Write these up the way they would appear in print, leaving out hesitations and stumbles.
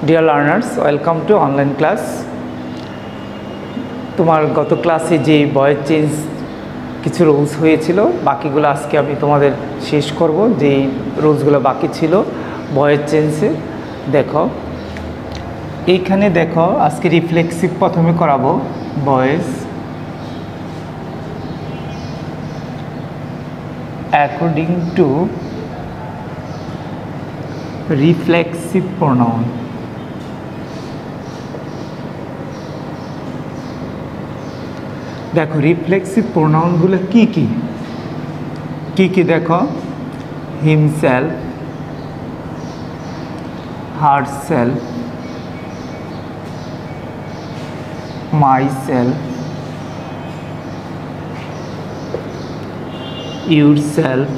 Dear learners, welcome to online class. তোমার গত ক্লাসে যে ভয়েস চেঞ্জ কিছু রুলস হয়েছিল, বাকিগুলো আজকে আমি তোমাদের শেষ করব। যেই রুলসগুলো বাকি ছিল ভয়েস চেঞ্জে, দেখো এইখানে দেখো আজকে রিফ্লেক্সিভ প্রথমে করাবো। Voice according to reflexive pronoun. দেখো রিফ্লেক্সিভ প্রোনাউনগুলো কি কি দেখো, himself, herself, myself, yourself,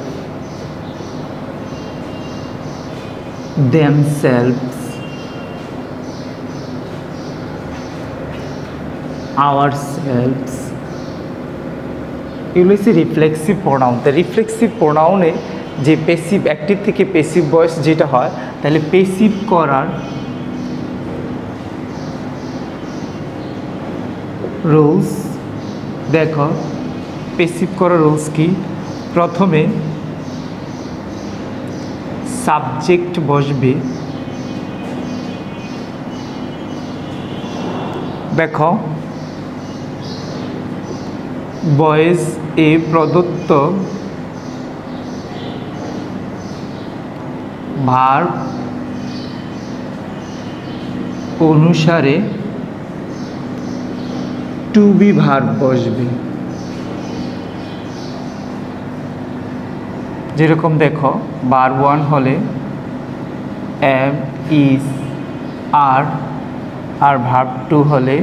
themselves, ourselves, এগুলো হচ্ছে রিফ্লেক্সিভ প্রোনাউন। তো রিফ্লেক্সিভ প্রোনাউনে যে পেসিভ অ্যাক্টিভ থেকে পেসিভ ভয়েস যেটা হয়, তাহলে পেসিভ করার রুলস দেখো, পেসিভ করার রুলস কি? প্রথমে সাবজেক্ট বসবে। দেখো ভয়েস এ প্রদত্ত ভার্ব অনুসারে টু বি ভার্ব বসবে। যেরকম দেখো ভার্ব ওয়ান হলে am, is, are verb two হলে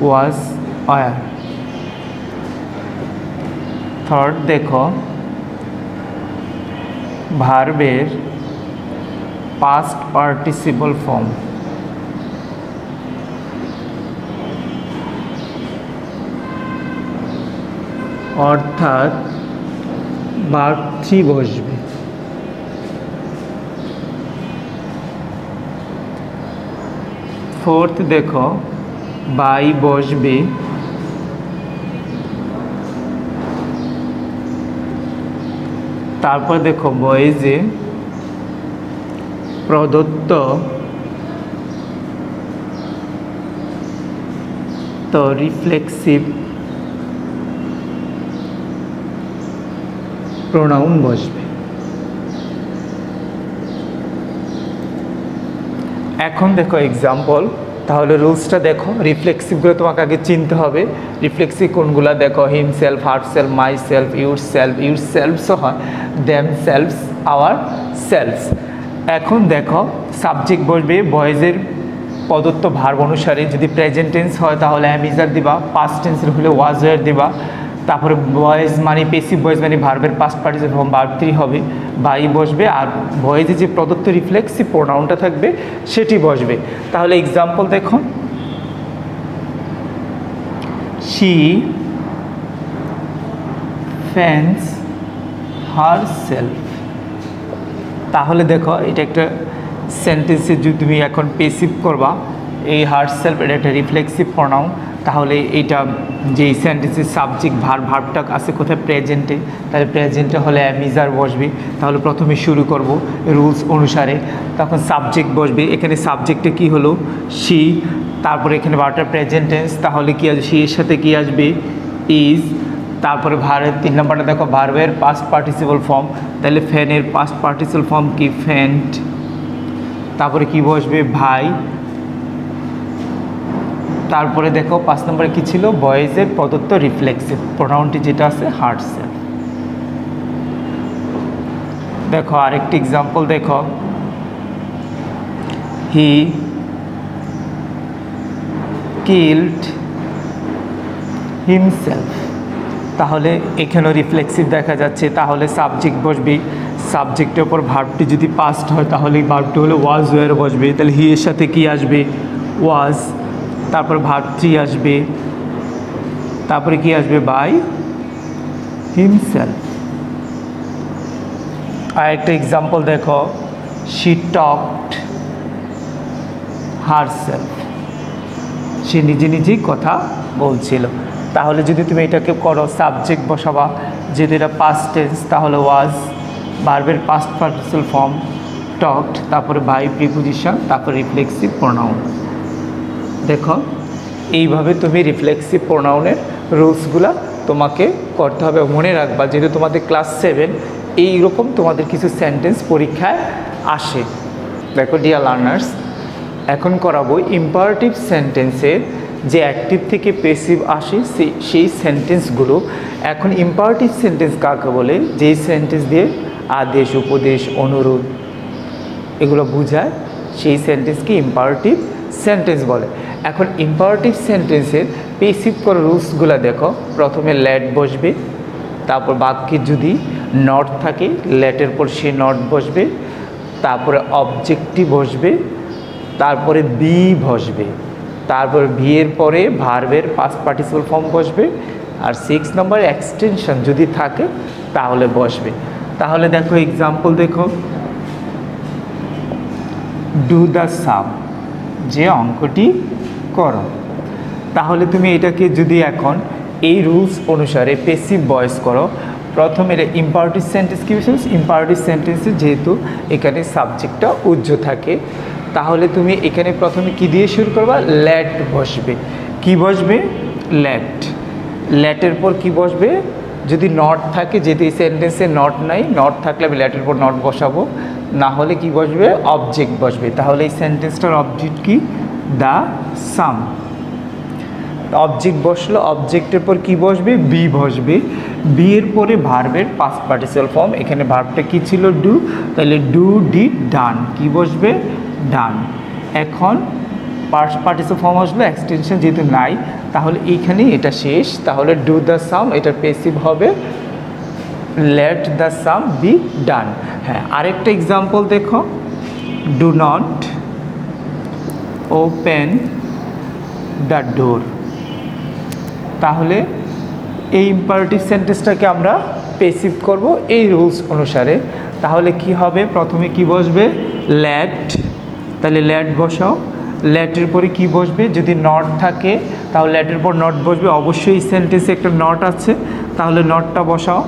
ওয়াজ, ওয়ার। থার্ড দেখো ভার্বের পাস্ট পার্টিসিপল ফর্ম। অর্থাৎ ভার্ব থ্রি বসবে। ফোর্থ দেখো বাই বসবে। তারপর দেখো ভয়েসে প্রদত্ত তো রিফ্লেক্সিভ প্রোনাউন বসবে। এখন দেখো এক্সাম্পল। তাহলে রুলসটা দেখো, রিফ্লেক্সিভগুলো তোমাকে আগে চিনতে হবে। রিফ্লেক্সিভ কোনগুলো দেখো, হিমসেলফ, হারসেলফ, মাইসেলফ, ইউরসেলফসও হয়, দেমসেলফস, আওয়ার সেলফস। এখন দেখো সাবজেক্ট বসবে ভয়েসের প্রদত্ত ভার্ব অনুসারে। যদি প্রেজেন্ট টেন্স হয় তাহলে অ্যাম, ইজ, আর দিবা। পাস্ট টেন্সের হলে ওয়াজ, ওয়ার দিবা। তারপরে ভয়েস মানে পেসিভ ভয়েস মানে ভার্বের past participle form verb three হবে, বাই বসবে। আর ভয়েসে যে প্রদত্ত রিফ্লেক্সিভ প্রোনাউনটা থাকবে সেটি বসবে। তাহলে এক্সাম্পল দেখো, শি ফ্যান্স হারসেলফ। তাহলে দেখো এটা একটা সেন্টেন্সে যদি তুমি এখন পেসিভ করবা, এই হারসেলফ এটা একটা রিফ্লেক্সিভ প্রোনাউন। তাহলে এইটা যে সেন্টেন্সের সাবজেক্ট ভার্বটা আছে কোথায়? প্রেজেন্টে। তাহলে প্রেজেন্টে হলে অ্যামিজার বসবে। তাহলে প্রথমে শুরু করব রুলস অনুসারে। তখন সাবজেক্ট বসবে। এখানে সাবজেক্টে কি হলো? শি। তারপরে এখানে ভার্বটা প্রেজেন্ট টেন্স, তাহলে কি আসবে? শি এর সাথে কি আসবে? ইজ। তারপরে ভার্বের 3 নম্বরটা দেখো ভার্বের পাস্ট পার্টিসিপল ফর্ম। তাহলে ফ্যানের পাস্ট পার্টিসিপল ফর্ম কি? ফ্যান্ট। তারপরে কি বসবে? ভাই। তারপরে দেখো 5 নম্বরে কি ছিল? ভয়েসের প্রদত্ত রিফ্লেক্সিভ প্রোনাউনটি যেটা আছে হারসেলফ। দেখো আরেকটি এক্সাম্পল দেখো, হি কিলড হিমসেলফ। তাহলে এখানেও রিফ্লেক্সিভ দেখা যাচ্ছে। তাহলে সাবজেক্ট বসবে। সাবজেক্টের ওপর ভার্বটি যদি পাস্ট হয় তাহলে ভার্বটি হলে ওয়াজ, ওয়ার বসবে। তাহলে হি এর সাথে কি আসবে? ওয়াজ। তারপর ভার্ব থ্রি আসবে। তারপরে কি আসবে? By himself. আর একটা এক্সাম্পল দেখো, she talked হারসেলফ। সে নিজে নিজেই কথা বলছিল। তাহলে যদি তুমি এটাকে করো, সাবজেক্ট বসাবা, যদি এটা পাস্ট টেন্স তাহলে ওয়াজ, ভার্বের পাস্ট পার্টিসিপাল ফর্ম টকড, তারপরে বাই প্রিপোজিশন, তারপরে রিফ্লেক্সিভ প্রোনাউন। দেখো এইভাবে তুমি রিফ্লেক্সিভ প্রোনাউনের রুলসগুলো তোমাকে করতে হবে। মনে রাখবা যেহেতু তোমাদের ক্লাস 7, এইরকম তোমাদের কিছু সেন্টেন্স পরীক্ষায় আসে। দেখো ডিয়ার লার্নার্স, এখন করাবো ইম্পারেটিভ সেন্টেন্সের যে অ্যাক্টিভ থেকে প্যাসিভ আসে সেই সেন্টেন্সগুলো। এখন ইম্পারেটিভ সেন্টেন্স কাকে বলে? যেই সেন্টেন্স দিয়ে আদেশ, উপদেশ, অনুরোধ এগুলো বোঝায়, সেই সেন্টেন্সকে ইম্পারেটিভ সেন্টেন্স বলে। এখন ইম্পারেটিভ সেন্টেন্সের প্যাসিভ করা রুলসগুলো দেখো। প্রথমে লেট বসবে, তারপর বাক্যে যদি নট থাকে লেটের পর সে নট বসবে, তারপরে অবজেক্টিভ বসবে, তারপরে বি বসবে, তারপর ভি এর পরে ভার্বের পাস্ট পার্টিসিপাল ফর্ম বসবে, আর 6 নম্বর এক্সটেনশন যদি থাকে তাহলে বসবে। তাহলে দেখো এক্সাম্পল দেখো, ডু দ্য সাম, যে অঙ্কটি করো। তাহলে তুমি এটাকে যদি এখন এই রুলস অনুসারে প্যাসিভ ভয়েস করো, প্রথমে এটা ইম্পারেটিভ সেন্টেন্স কি বিষয়? ইম্পারেটিভ সেন্টেন্সে যেহেতু এখানে সাবজেক্টটা উজ্জ থাকে, তাহলে তুমি এখানে প্রথমে কি দিয়ে শুরু করবা? লেট বসবে। কি বসবে? লেট। লেটের পর কি বসবে? যদি নট থাকে, যেহেতু এই সেন্টেন্সে নট নাই, নট থাকলে আমি লেটের পর নট বসাবো, না হলে কি বসবে? অবজেক্ট বসবে। তাহলে এই সেন্টেন্সটার অবজেক্ট কি? The some. অবজেক্ট বসলো, অবজেক্টের পর কি বসবে? বি বসবে। বি এর পরে ভার্বের পাস্ট পার্টিসিপাল ফর্ম, এখানে ভার্বটা কি ছিল? ডু, তাহলে ডু, ডিড, ডান। কি বসবে? ডান। এখন পাস্ট পার্টিসিপাল ফর্ম আসলো, এক্সটেনশন যেহেতু নাই, তাহলে এইখানেই এটা শেষ। তাহলে ডু দ্য সাম এটা প্যাসিভ হবে, let the sum be done. হ্যাঁ, আরেকটা এক্সাম্পল দেখো, do not open the door. তাহলে এই ইম্পারেটিভ সেন্টেন্সটাকে আমরা প্যাসিভ করব এই রুলস অনুসারে। তাহলে কি হবে? প্রথমে কি বসবে? লেট। তাহলে লেট বসাও। লেটের পরে কি বসবে? যদি নট থাকে তাহলে লেটের পর নট বসবে। অবশ্যই সেন্টেন্সে একটা নট আছে, তাহলে নটটা বসাও,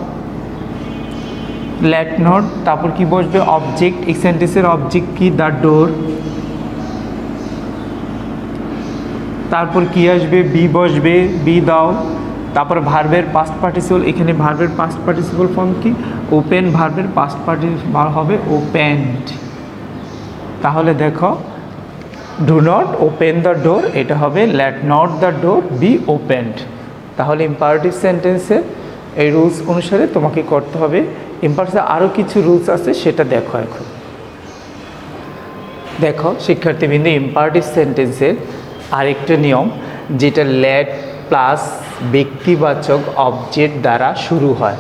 লেট নট। তারপর কি বসবে? অবজেক্ট। এই সেন্টেন্সের অবজেক্ট কি? The door. তারপর কি আসবে? বি বসবে, বি দাও। তারপর ভার্বের পাস্ট পার্টিসিপল, এখানে ভার্বের পাস্ট পার্টিসিপল ফর্ম কি? ওপেন। ভার্বের পাস্ট পার্টিসিপল হবে ওপেনড। তাহলে দেখো, do not open the door, এটা হবে let not the door be opened. তাহলে ইম্পারেটিভ সেন্টেন্সের এই রুলস অনুসারে তোমাকে করতে হবে। ইম্পারেটিভ আরও কিছু রুলস আছে, সেটা দেখো। এখন দেখো শিক্ষার্থীবৃন্দ, ইম্পারেটিভ সেন্টেন্সের আরেকটা নিয়ম, যেটা লেট প্লাস ব্যক্তিবাচক অবজেক্ট দ্বারা শুরু হয়।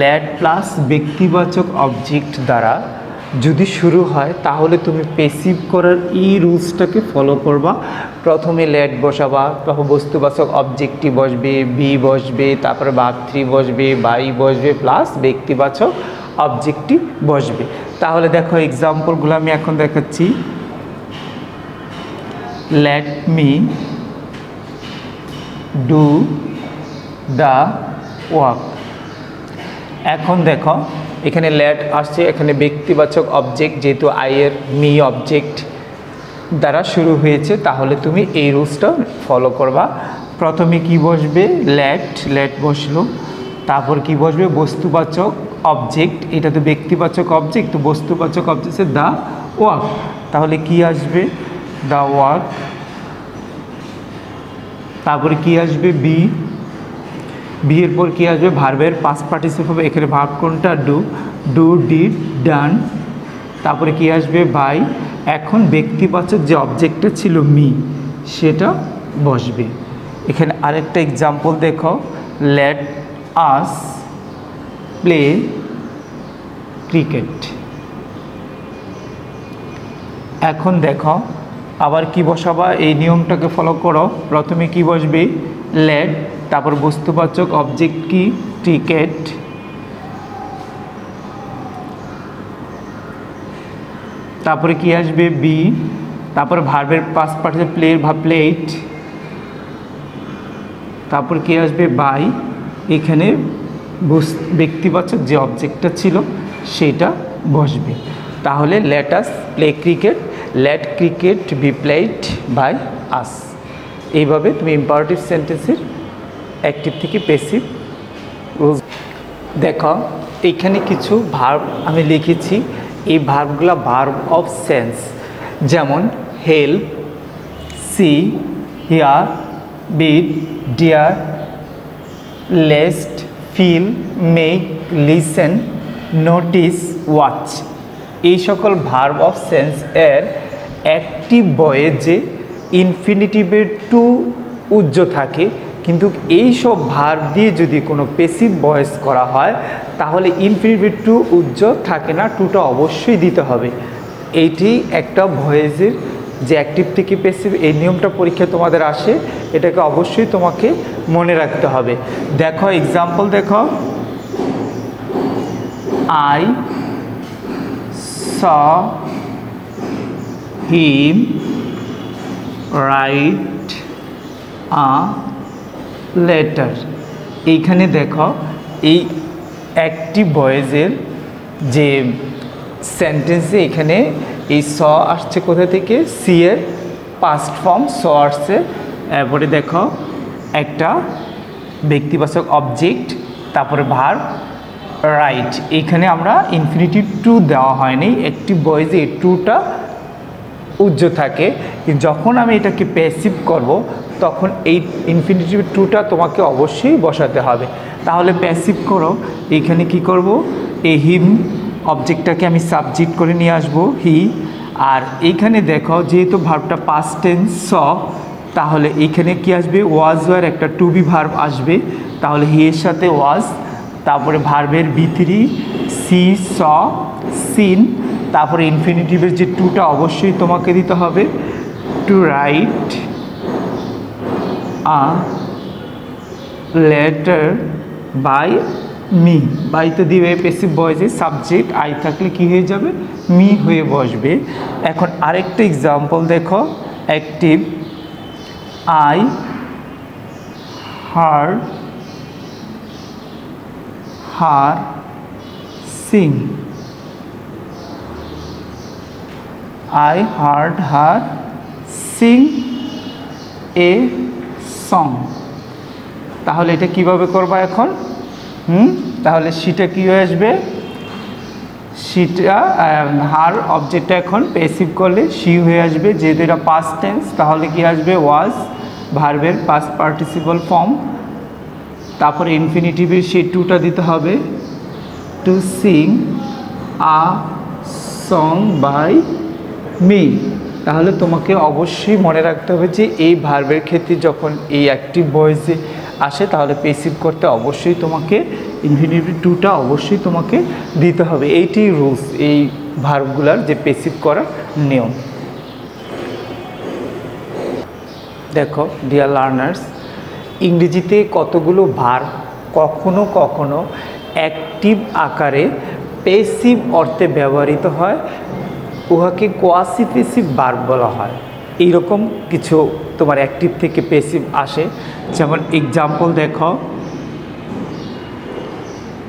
লেট প্লাস ব্যক্তিবাচক অবজেক্ট দ্বারা যদি শুরু হয়, তাহলে তুমি প্যাসিভ করার এই রুলসটাকে ফলো করবা। প্রথমে লেট বসাবা, তারপর বস্তুবাচক অবজেক্টটি বসবে, বি বসবে, তারপরে ভার্ব 3 বসবে, বাই বসবে, প্লাস ব্যক্তিবাচক অবজেক্টটি বসবে। তাহলে দেখো এক্সাম্পলগুলো আমি এখন দেখাচ্ছি। Let me do the work. এখন দেখো এখানে লেট আসছে, এখানে ব্যক্তিবাচক অবজেক্ট, যেহেতু আইয়ের মি অবজেক্ট দ্বারা শুরু হয়েছে, তাহলে তুমি এই রুলসটা ফলো করবা। প্রথমে কি বসবে? লেট। লেট বসলো। তারপর কি বসবে? বস্তুবাচক অবজেক্ট, এটা তো ব্যক্তিবাচক অবজেক্ট, তো বস্তুবাচক অবজেক্ট দ্য ওয়ার্ক। তাহলে কি আসবে? The work. তারপরে কি আসবে? বি। বি এর পর কি আসবে? ভার্বের পাস্ট পার্টিসিপল হবে, এখানে ভার্ব কোনটা? ডু। ডু, ডিড, ডান। তারপরে কি আসবে? বাই। এখন ব্যক্তিবাচক যে অবজেক্টটা ছিল মি, সেটা বসবে। এখানে আরেকটা এক্সাম্পল দেখো, লেট আস প্লে ক্রিকেট। এখন দেখো আবার কি বসাবা? এই নিয়মটাকে ফলো করো। প্রথমে কি বসবে? লেট, তারপর বস্তুবাচক অবজেক্ট কি? ক্রিকেট। তারপরে কি আসবে? বি। তারপরে ভার্বের পাস্ট পার্টিসিপল প্লে বা প্লেট, তারপর কি আসবে বাই, এখানে ব্যক্তিবাচক যে অবজেক্টটা ছিল সেটা বসবে। তাহলে let us play cricket, let cricket be played by us. এইভাবে তুমি ইম্পারেটিভ সেন্টেন্সের অ্যাক্টিভ থেকে প্যাসিভ রুলস। দেখো এইখানে কিছু ভার্ব আমি লিখেছি, এই ভার্বগুলো ভার্ব অফ সেন্স, যেমন help, see, hear, bid, dare, let, feel, make, listen, notice, watch. এই সকল ভার্ব অফ সেন্স এর অ্যাক্টিভ ভয়েসে ইনফিনিটিভের টু উজ্জ থাকে, কিন্তু এই সব ভার্ব দিয়ে যদি কোনো প্যাসিভ ভয়েস করা হয় তাহলে ইনফিনিটিভ টু উজ্জ থাকে না, টুটা অবশ্যই দিতে হবে। এইটি একটা ভয়েসের যে অ্যাক্টিভ থেকে প্যাসিভ, এই নিয়মটা পরীক্ষায় তোমাদের আসে, এটাকে অবশ্যই তোমাকে মনে রাখতে হবে। দেখো এক্সাম্পল দেখো, I saw him write a letter। এইখানে দেখো এই অ্যাক্টিভ ভয়েসের যে সেন্টেন্সে এখানে এই স আসছে কোথা থেকে, সি এর পাস্ট ফর্ম স আসছে, এরপরে দেখো একটা ব্যক্তিবাচক অবজেক্ট, তারপরে ভার্ব রাইট। এখানে আমরা ইনফিনিটিভ টু দেওয়া হয়নি, অ্যাক্টিভ ভয়েসে এই টুটা উজ্জ থাকে, যখন আমি এটাকে প্যাসিভ করব তখন এই ইনফিনিটিভ টুটা তোমাকে অবশ্যই বসাতে হবে। তাহলে প্যাসিভ করো, এখানে কি করব, এই হিম অবজেক্টটাকে আমি সাবজেক্ট করে নিয়ে আসব হি, আর এইখানে দেখো যেহেতু ভার্বটা পাস্ট টেন্স স, তাহলে এইখানে কি আসবে, ওয়াজ ওয়ার একটা টু বি ভার্ব আসবে, তাহলে হি এর সাথে ওয়াজ, তারপরে ভার্বের বি3 সি, স, সিন, তারপরে ইনফিনিটিভের যে টুটা অবশ্যই তোমাকে দিতে হবে, to write a letter by me. By তো দিবে প্যাসিভ ভয়েসে, সাবজেক্ট আই থাকলে কি হয়ে যাবে, মি হয়ে বসবে। এখন আরেকটা এক্সাম্পল দেখো, active, I hard her Singh, I heard her sing a song। তাহলে এটা কিভাবে করবা এখন, তাহলে সেটা কি হয়ে আসবে, সেটা হার অবজেক্টটা এখন প্যাসিভ করলে সি হয়ে আসবে, যেহেতু এটা পাস্ট টেন্স তাহলে কি আসবে, ওয়াজ ভার্বের পাস্ট পার্টিসিপল ফর্ম, তারপরে ইনফিনিটিভের সেই টুটা দিতে হবে, to sing a song by me. তাহলে তোমাকে অবশ্যই মনে রাখতে হবে যে এই ভার্বের ক্ষেত্রে যখন এই অ্যাক্টিভ ভয়েসে আসে তাহলে প্যাসিভ করতে অবশ্যই তোমাকে ইনফিনিটিভ টুটা অবশ্যই তোমাকে দিতে হবে। এইটি রুলস এই ভার্বগুলার যে প্যাসিভ করার নিয়ম। দেখো ডিয়ার লার্নার্স, ইংরেজিতে কতগুলো ভার্ব কখনো কখনো অ্যাক্টিভ আকারে প্যাসিভ অর্থে ব্যবহৃত হয়, উহাকে কোয়াসি প্যাসিভ ভার্ব বলা হয়। এইরকম কিছু তোমার অ্যাক্টিভ থেকে প্যাসিভ আসে, যেমন এক্সাম্পল দেখো,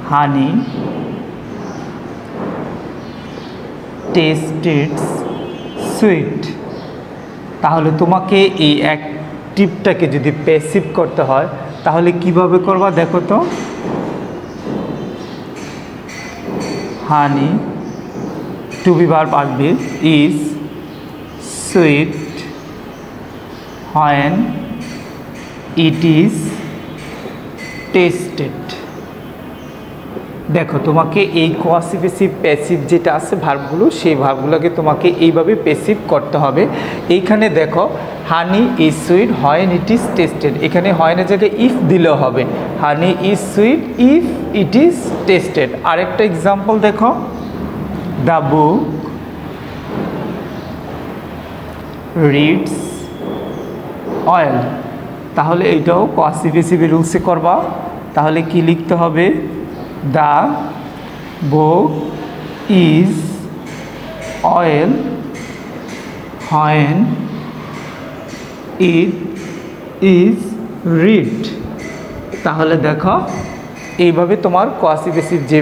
হানি টেস্টেড সুইট। তাহলে তোমাকে এই অ্যাক্টিভটাকে যদি প্যাসিভ করতে হয় তাহলে কিভাবে করবা, দেখো তো, হানি টু বি ভার্ব আসবে is sweet when it is tasted। দেখো তোমাকে এই কোয়াসি প্যাসিভ প্যাসিভ যেটা আছে ভার্বগুলো, সেই ভার্বগুলোকে তোমাকে এইভাবে প্যাসিভ করতে হবে। এইখানে দেখো হানি is sweet when it is tasted, এখানে হয় না জায়গায় ইফ দিলেও হবে, হানি is sweet if it is tasted. আরেকটা এক্সাম্পল দেখো, দ্য বুক রিডস অয়েল। তাহলে এইটাও কোয়াসি প্যাসিভ রুলসে করবা। তাহলে কি লিখতে হবে, the book is oil when it is read। তাহলে দেখো এইভাবে তোমার কোয়াসিভ প্যাসিভ যে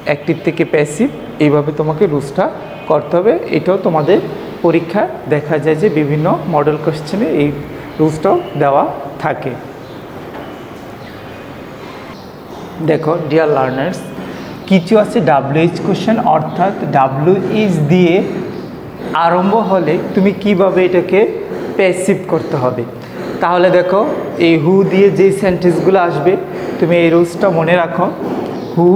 অ্যাক্টিভ থেকে প্যাসিভ এইভাবে তোমাকে রুলসটা করতে হবে। এটাও তোমাদের পরীক্ষা দেখা যায় যে বিভিন্ন মডেল কোশ্চেনে এই রুলসটাও দেওয়া থাকে। দেখো ডিয়ার লার্নার্স, কিছু আছে WH কোশ্চেন, অর্থাৎ WH দিয়ে আরম্ভ হলে তুমি কিভাবে এটাকে প্যাসিভ করতে হবে। তাহলে দেখো এই হু দিয়ে যে সেন্টেন্সগুলো আসবে তুমি এই রুলসটা মনে রাখো। হু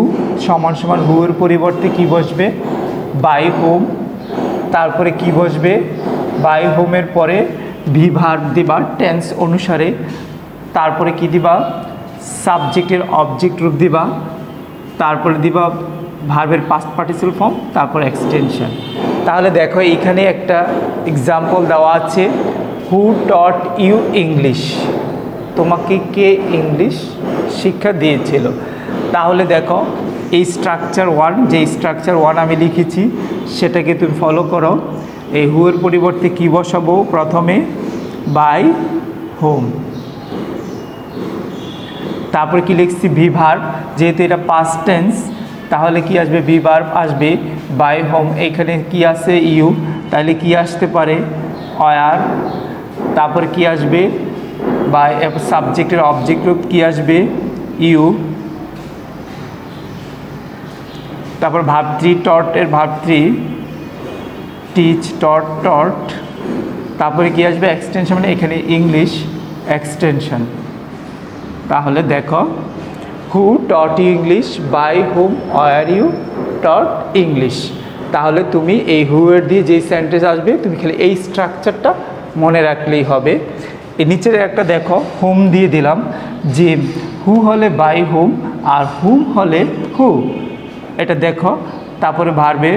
সমান সমান হুর পরিবর্তে কি বসবে? By whom. তারপরে কি বসবে? বাই হোমের পরে ভি ভার্ব দিবা টেন্স অনুসারে। তারপরে কি দিবা? সাবজেক্টের অবজেক্ট রূপ দিবা। তারপরে দিবা ভার্বের পাস্ট পার্টিসিপল ফর্ম, তারপর এক্সটেনশন। তাহলে দেখো এইখানে একটা এক্সাম্পল দেওয়া আছে, হু টট ইউ ইংলিশ? তোমাকে কে ইংলিশ শিক্ষা দিয়েছিল? তাহলে দেখো এই স্ট্রাকচার ওয়ান, যে স্ট্রাকচার ওয়ান আমি লিখেছি সেটাকে তুমি ফলো করো। এই হুয়ের পরিবর্তে কি বসাবো? প্রথমে বাই হোম। তারপরে কি লিখছি? ভি ভার্ব, যেহেতু এটা পাস্ট টেন্স তাহলে কি আসবে? ভি ভার্ব আসবে। বাই হোম এইখানে কি আছে? ইউ, তাহলে কি আসতে পারে? ওয়ার। তারপরে কি আসবে? বাই সাবজেক্টের অবজেক্ট রূপ কি আসবে? ইউ। তারপর ভার্ব থ্রি, টট এর ভার্ব থ্রি, টিচ, টট, টট। তারপরে কি আসবে? এক্সটেনশন, মানে এখানে ইংলিশ এক্সটেনশন। তাহলে দেখো who taught you English, by whom, were you taught English. তাহলে তুমি এই হু এর দিয়ে যেই সেন্টেন্স আসবে তুমি খালি এই স্ট্রাকচারটা মনে রাখলেই হবে। এই নিচের একটা দেখো হুম দিয়ে দিলাম, যে হু হলে বাই হুম আর হুম হলে হু, এটা দেখো। তারপরে ভার্বের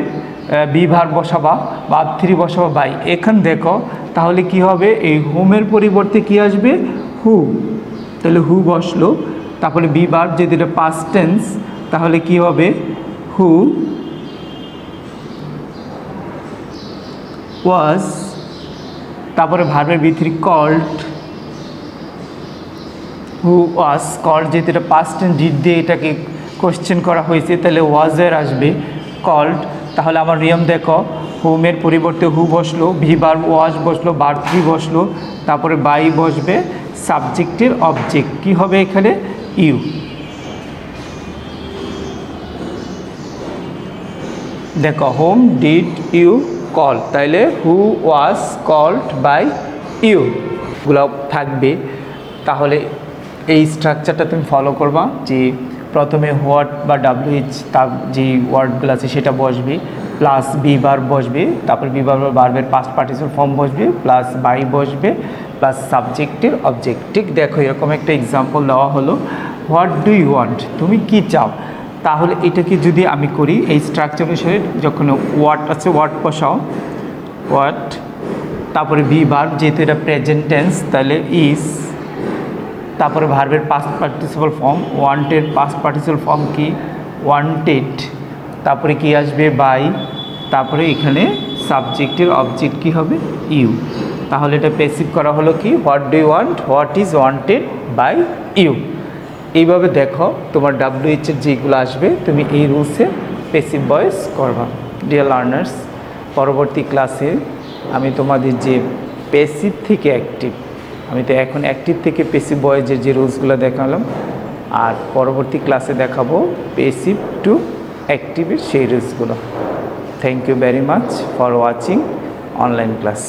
বি ভার্ব বসাবা, ভার্ব থ্রি বসাবা বাই। এখান দেখো তাহলে কি হবে? এই হুমের পরিবর্তে কি আসবে? হু। তাহলে হু বসলো। তারপরে বি ভার্ব, যদি এটা পাস্ট টেন্স তাহলে কি হবে? হু ওয়াজ। তারপরে ভার্বের V three called, who was called, যেহেতু এটা পাস্ট টেন্স ডিড দিয়ে এটাকে কোশ্চেন করা হয়েছে তাহলে ওয়াজের আসবে কল্ড। তাহলে আমার নিয়ম দেখো, হোমের পরিবর্তে হু বসলো, ভি ভার্ব ওয়াজ বসলো, ভার্ব থ্রি বসলো, তারপরে বাই বসবে, সাবজেক্টের অবজেক্ট কি হবে এখানে? ইউ। দেখো হোম ডিড ইউ কল, তাইলে হু ওয়াজ কল্ড বাই ইউ গুলো থাকবে। তাহলে এই স্ট্রাকচারটা তুমি ফলো করবা, যে প্রথমে হোয়াট বা WH তার যে ওয়ার্ডগুলো আছে সেটা বসবে, প্লাস বি ভার্ব বসবে, তারপর বি ভার্বের পাস্ট পার্টিসিপল ফর্ম বসবে, প্লাস বাই বসবে, প্লাস সাবজেক্টের অবজেক্ট। ঠিক দেখো এরকম একটা এক্সাম্পল দেওয়া হলো, হোয়াট ডু ইউ ওয়ান্ট? তুমি কি চাও? তাহলে এটাকে যদি আমি করি এই স্ট্রাকচার অনুসারে, যখন ওয়াট আছে ওয়াট বসাও, ওয়াট, তারপরে বি ভার্ব, যেহেতু এটা প্রেজেন্ট টেন্স তাহলে ইজ, তারপরে ভার্বের past participle form, wanted past participle form কি? ওয়ান্টেড। তারপরে কি আসবে? বাই। তারপরে এখানে সাবজেক্টের অবজেক্ট কি হবে? ইউ। তাহলে এটা প্যাসিভ করা হলো কি? What do you want, what is wanted by you. এইভাবে দেখো তোমার WH এর যেগুলো আসবে তুমি এই রুলসে প্যাসিভ ভয়েস করবা। ডিয়ার লার্নার্স, পরবর্তী ক্লাসে আমি তোমাদের যে প্যাসিভ থেকে অ্যাক্টিভ, আমি তো এখন অ্যাক্টিভ থেকে প্যাসিভ ভয়েসের যে রুলসগুলো দেখালাম, আর পরবর্তী ক্লাসে দেখাবো প্যাসিভ টু অ্যাক্টিভের সেই রুলসগুলো। Thank you very much for watching online class.